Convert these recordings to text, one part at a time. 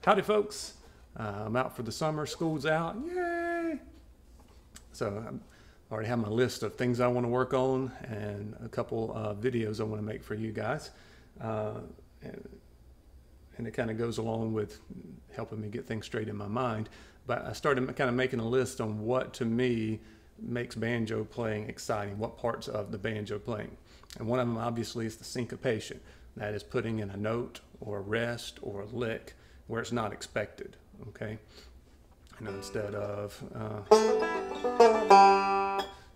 Howdy folks, I'm out for the summer, school's out, yay! So I already have my list of things I want to work on and a couple of videos I want to make for you guys. And it kind of goes along with helping me get things straight in my mind. But I started kind of making a list on what to me makes banjo playing exciting, what parts of the banjo playing. And one of them obviously is the syncopation. That is putting in a note or a rest or a lick where it's not expected, okay? You know, instead of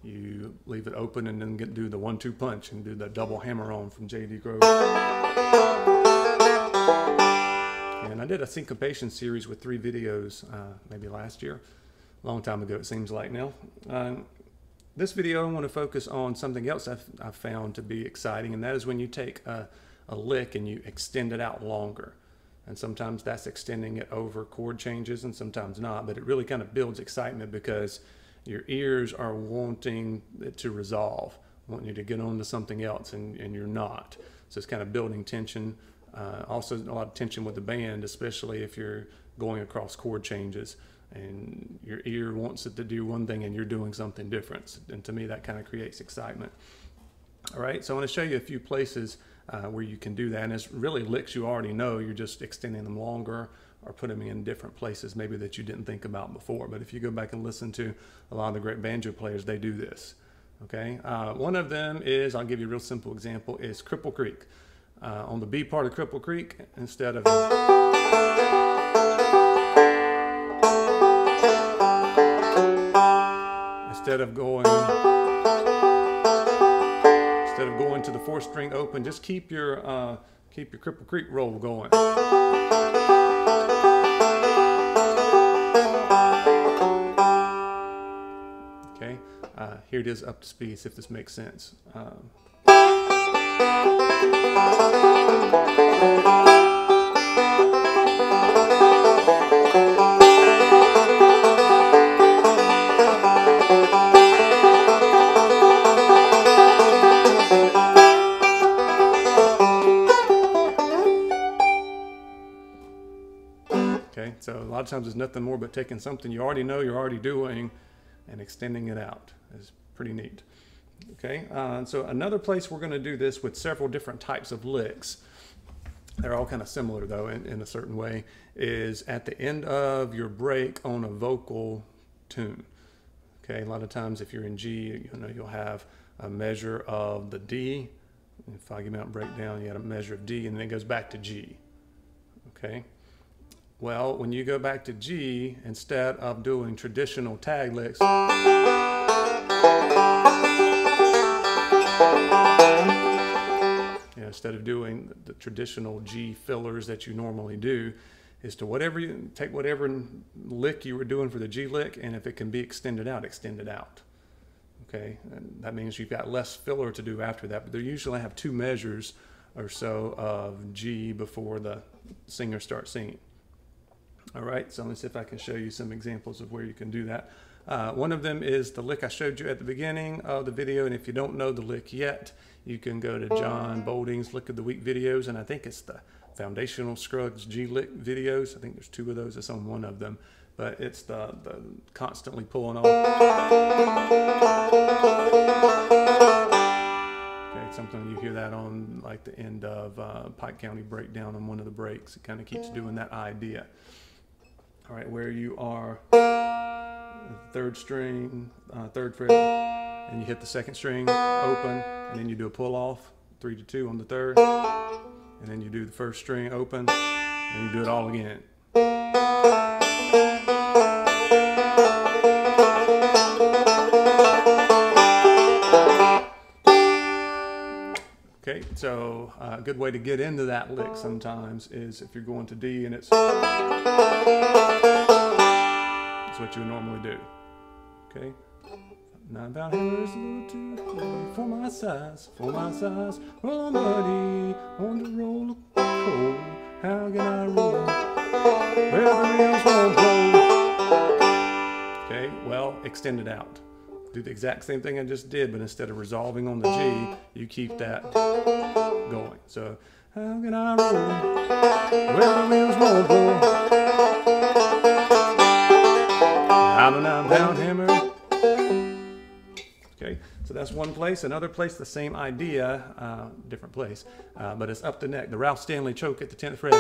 you leave it open and then do the 1-2 punch and do the double hammer on from J.D. Grove. And I did a syncopation series with 3 videos maybe last year, a long time ago it seems like now. This video I want to focus on something else I've found to be exciting, and that is when you take a lick and you extend it out longer. And sometimes that's extending it over chord changes and sometimes not, but it really kind of builds excitement because your ears are wanting it to resolve, wanting you to get on to something else and you're not. So it's kind of building tension. Also a lot of tension with the band, especially if you're going across chord changes and your ear wants it to do one thing and you're doing something different. And to me that kind of creates excitement. All right, so I want to show you a few places where you can do that, and it's really licks you already know, you're just extending them longer or putting them in different places maybe that you didn't think about before. But if you go back and listen to a lot of the great banjo players, they do this, okay? One of them is, I'll give you a real simple example, is Cripple Creek. On the B part of Cripple Creek, instead of going to the 4th string open, just keep your Cripple Creek roll going. Okay, here it is up to speed, see if this makes sense. Okay, so a lot of times it's nothing more but taking something you already know you're already doing and extending it out. It's pretty neat. Okay, so another place we're going to do this with several different types of licks, they're all kind of similar though in a certain way, is at the end of your break on a vocal tune. Okay, a lot of times if you're in G, you know, you'll have a measure of the D. If I give out breakdown, you got a measure of D and then it goes back to G. Okay. Well, when you go back to G, instead of doing traditional tag licks, instead of doing the traditional G fillers that you normally do, is to take whatever lick you were doing for the G lick, and if it can be extended out, extend it out. Okay, and that means you've got less filler to do after that, but they usually have 2 measures or so of G before the singer starts singing. All right, so let's see if I can show you some examples of where you can do that. One of them is the lick I showed you at the beginning of the video, and if you don't know the lick yet, you can go to John Bolding's Lick of the Week videos, and I think it's the Foundational Scruggs G Lick videos. I think there's 2 of those. It's on one of them, but it's the constantly pulling off. Okay, sometimes you hear that on like the end of Pike County Breakdown on one of the breaks. It kind of keeps doing that idea. All right, where you are 3rd string, 3rd fret, and you hit the 2nd string open, and then you do a pull off, 3-2 on the 3rd, and then you do the 1st string open, and you do it all again. Okay, so a good way to get into that lick sometimes is if you're going to D and it's what you would normally do. Okay, 9-pound hammer is a little too heavy for my size, Roll on muddy on the roller coal. How can I roll where the wheels won't roll? Okay, well, extend it out. Do the exact same thing I just did, but instead of resolving on the G, you keep that going. So, how can I roll where the wheels won't roll? I'm a 9-pound hammer. Okay, so that's one place. Another place, the same idea, different place, but it's up the neck. The Ralph Stanley choke at the 10th fret. Yeah,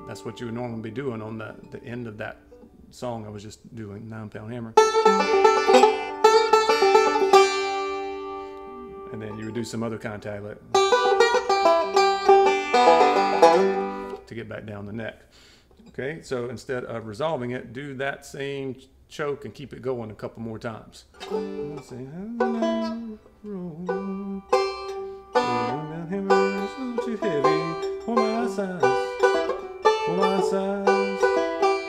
that's what you would normally be doing on the end of that song I was just doing, 9-pound hammer. And then you would do some other kind of tag lick to get back down the neck. Okay, so instead of resolving it, do that same choke and keep it going a couple more times. Let's see. Too heavy for my size, for my size.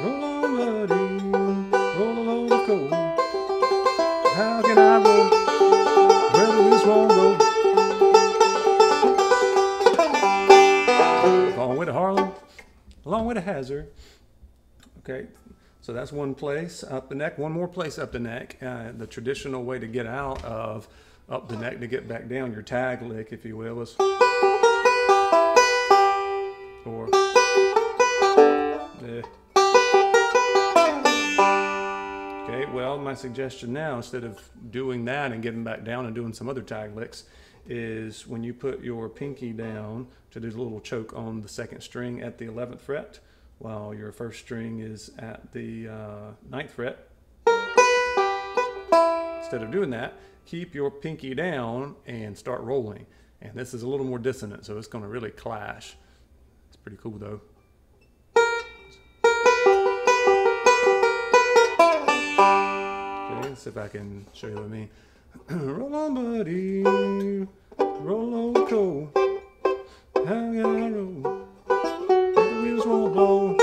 Roll on, buddy, roll a load of coal. How can I roll where the wheels won't go? Long way to Harlem, a long way to Hazard. Okay, so that's one place up the neck. One more place up the neck. The traditional way to get out of up the neck to get back down, your tag lick, if you will, is or okay, well, my suggestion now, instead of doing that and getting back down and doing some other tag licks, is when you put your pinky down to do a little choke on the 2nd string at the 11th fret, while your 1st string is at the 9th fret. Instead of doing that, keep your pinky down and start rolling. And this is a little more dissonant, so it's going to really clash. It's pretty cool though. Okay, let's see if I can show you what I mean. Roll on, buddy, roll on coal. How can I roll? The wheels won't blow.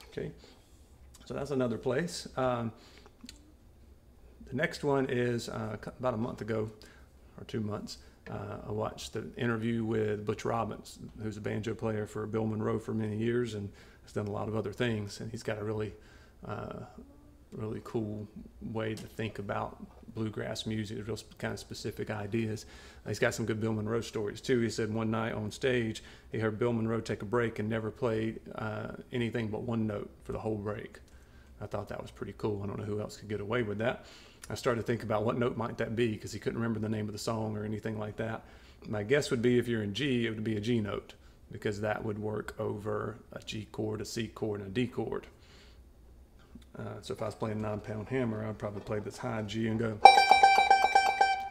Okay, so that's another place. The next one is about a month ago, or 2 months. I watched the interview with Butch Robbins, who's a banjo player for Bill Monroe for many years and has done a lot of other things. And he's got a really cool way to think about bluegrass music, real kind of specific ideas. He's got some good Bill Monroe stories too. He said one night on stage, he heard Bill Monroe take a break and never played anything but one note for the whole break. I thought that was pretty cool. I don't know who else could get away with that. I started to think about what note might that be, because he couldn't remember the name of the song or anything like that. My guess would be if you're in G, it would be a G note, because that would work over a G chord, a C chord, and a D chord. So if I was playing 9-pound hammer, I'd probably play this high G and go,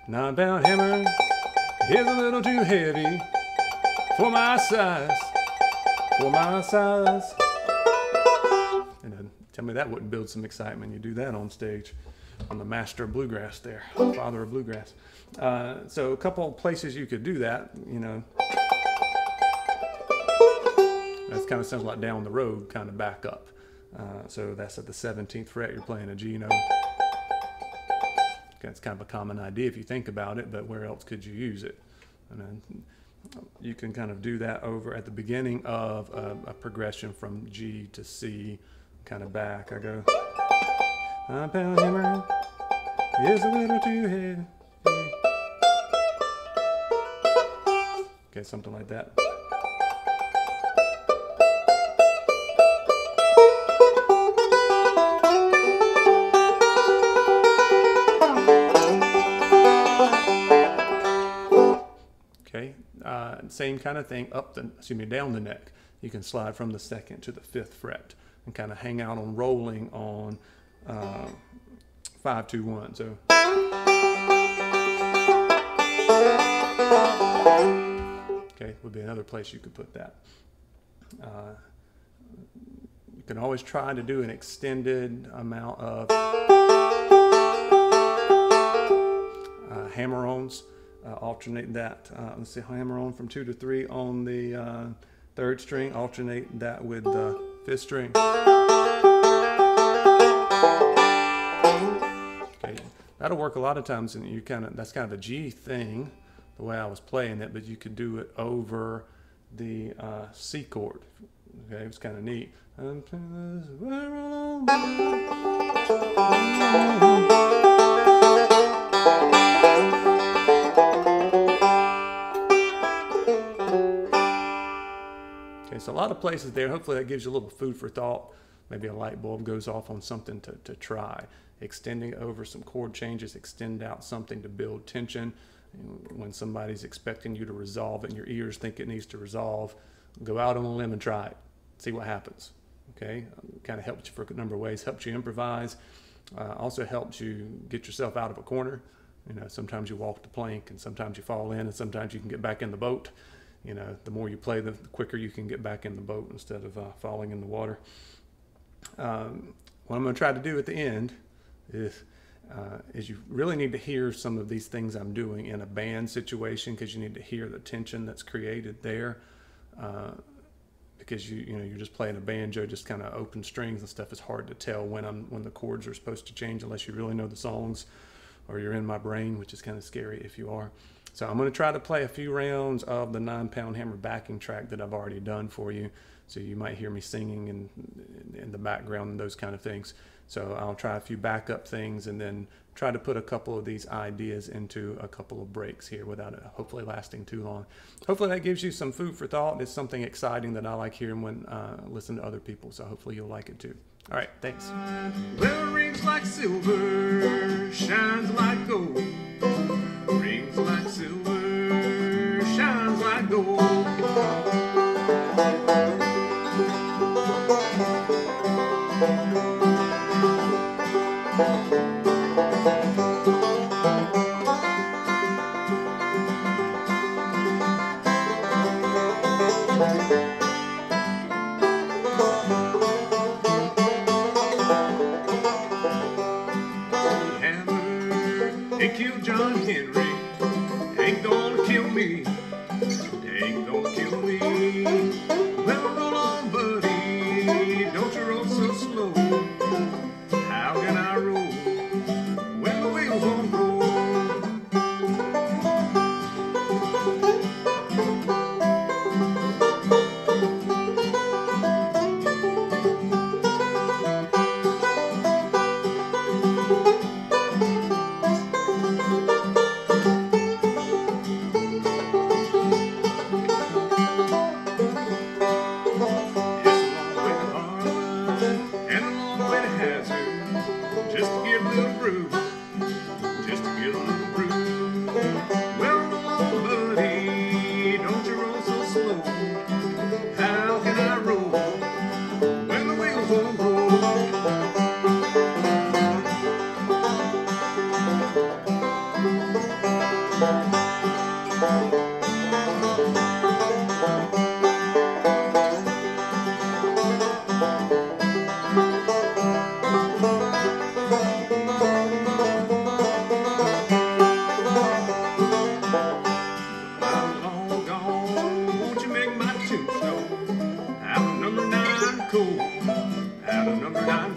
9-pound hammer is a little too heavy for my size, for my size. And then tell me that wouldn't build some excitement. You do that on stage. I'm the master of bluegrass there, father of bluegrass. So a couple places you could do that, you know. That kind of sounds like down the road, kind of back up. So that's at the 17th fret, you're playing a G note. That's kind of a common idea if you think about it, but where else could you use it? And then you can kind of do that over at the beginning of a progression from G to C, kind of back. I go, 9-pound hammer is a little too heavy. Okay, something like that. Okay, same kind of thing down the neck. You can slide from the 2nd to the 5th fret and kind of hang out on rolling on 5-2-1. So okay, would be another place you could put that. You can always try to do an extended amount of hammer-ons. Alternate that. Let's see, hammer-on from 2 to 3 on the 3rd string. Alternate that with the 5th string. Okay, that'll work a lot of times, and that's kind of a G thing, the way I was playing it, but you could do it over the C chord. Okay, it's kind of neat. So a lot of places there. Hopefully that gives you a little food for thought. Maybe a light bulb goes off on something to try. Extending over some chord changes, extend out something to build tension. When somebody's expecting you to resolve it and your ears think it needs to resolve, go out on a limb and try it. See what happens. Okay, kind of helps you for a number of ways. Helps you improvise. Also helps you get yourself out of a corner. You know, sometimes you walk the plank, and sometimes you fall in, and sometimes you can get back in the boat. You know, the more you play, the quicker you can get back in the boat instead of falling in the water. What I'm going to try to do at the end is you really need to hear some of these things I'm doing in a band situation, because you need to hear the tension that's created there. Because you're just playing a banjo, just kind of open strings and stuff. It's hard to tell when the chords are supposed to change unless you really know the songs, or you're in my brain, which is kind of scary if you are. So I'm going to try to play a few rounds of the 9-pound hammer backing track that I've already done for you. So you might hear me singing in the background and those kind of things. So I'll try a few backup things and then try to put a couple of these ideas into a couple of breaks here without it hopefully lasting too long. Hopefully that gives you some food for thought. It's something exciting that I like hearing when listening to other people. So hopefully you'll like it too. All right, thanks. Well, it rings like silver, shines like gold. Rings like silver, shines like gold. It killed John Henry, ain't gonna kill me, ain't gonna kill me. Well, roll on, buddy, don't you roll so slow. How can I roll when the wheels won't roll? Just to get a little groove, just to get a little groove. Well, roll on, buddy, don't you roll so slow. How can I roll when the wheels won't roll? Out of number 9 cool, out of number 9